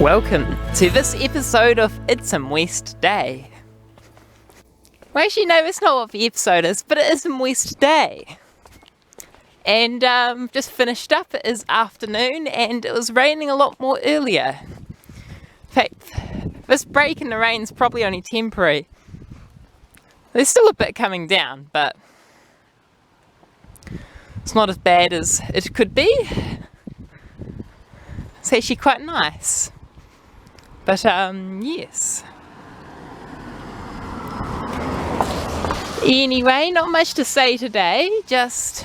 Welcome to this episode of It's a Moist Day. Well, actually, no, that's not what the episode is, but it is a moist day. And just finished up, it is afternoon, and it was raining a lot more earlier. In fact, this break in the rain is probably only temporary. There's still a bit coming down, but it's not as bad as it could be. It's actually quite nice. But, yes. Anyway, not much to say today, it's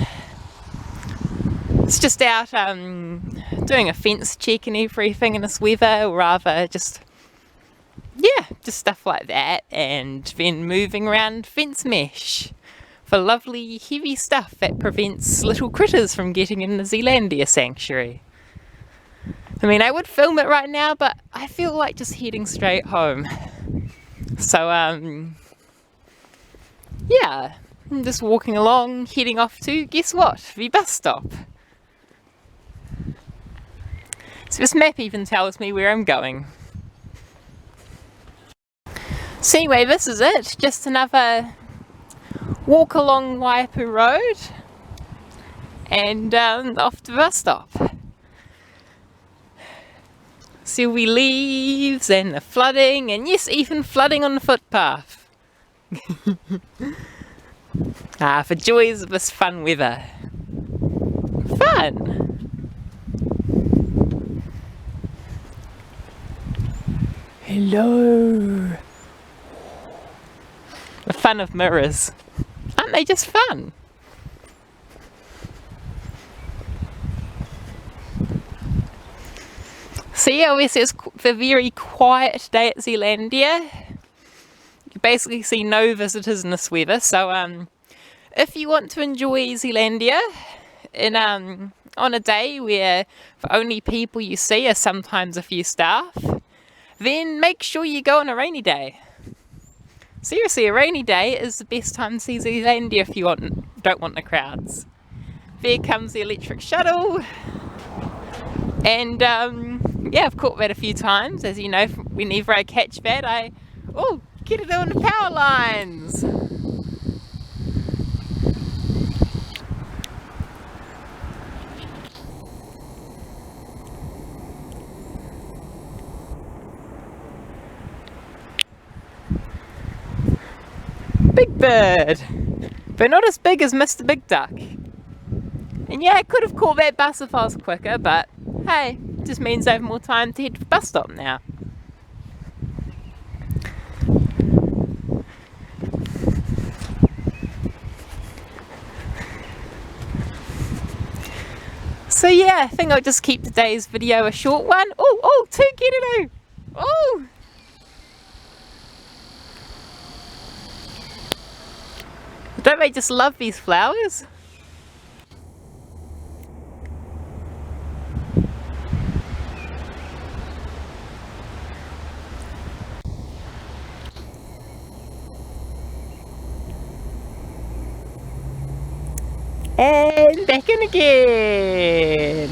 just out doing a fence check and everything in this weather, or rather just stuff like that, and then moving around fence mesh for lovely heavy stuff that prevents little critters from getting in the Zealandia EcoSanctuary. I mean, I would film it right now, but I feel like just heading straight home. So, yeah, I'm just walking along, heading off to, guess what, the bus stop. So this map even tells me where I'm going. So anyway, this is it, just another walk along Waipu Road, and off to the bus stop. Silly leaves and the flooding, and yes, even flooding on the footpath. The joys of this fun weather. Fun! Hello! The fun of mirrors. Aren't they just fun? So yeah, obviously it's a very quiet day at Zealandia. You basically see no visitors in this weather, so if you want to enjoy Zealandia on a day where the only people you see are sometimes a few staff, then make sure you go on a rainy day. Seriously, a rainy day is the best time to see Zealandia if you don't want the crowds. There comes the electric shuttle, and yeah, I've caught that a few times. As you know, whenever I catch that, get it on the power lines. Big bird, but not as big as Mr. Big Duck. And yeah, I could have caught that bus if I was quicker, but hey, it just means I have more time to head to the bus stop now. So yeah, I think I'll just keep today's video a short one. Oh, two Kereru! Oh! Don't they just love these flowers? And back in again.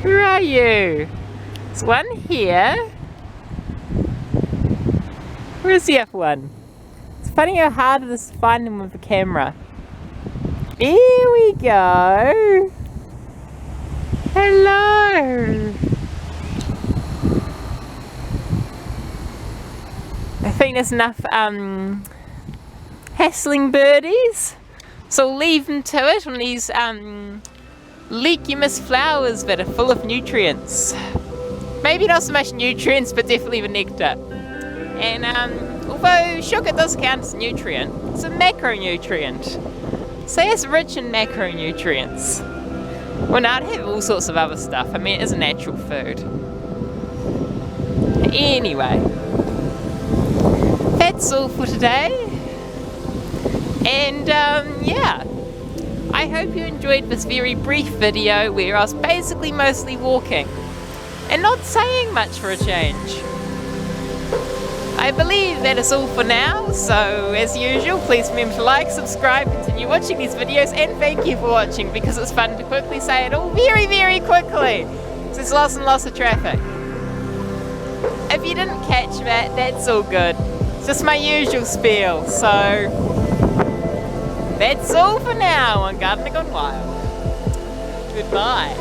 Where are you? There's one here. Where's the other one? It's funny how hard it is to find them with the camera. Here we go. Hello. I think there's enough hassling birdies, so we'll leave them to it on these leguminous flowers that are full of nutrients. maybe not so much nutrients, but definitely the nectar. And although sugar does count as a nutrient, it's a macronutrient. So it's rich in macronutrients. Well, now I'd have all sorts of other stuff. I mean, it is a natural food. Anyway, that's all for today. And yeah, I hope you enjoyed this very brief video where I was basically mostly walking and not saying much for a change. I believe that is all for now, so as usual, please remember to like, subscribe, continue watching these videos, and thank you for watching, because it's fun to quickly say it all very, very quickly. So there's lots and lots of traffic. If you didn't catch that, that's all good. It's just my usual spiel, so that's all for now on Gardening Gone Wild. Goodbye.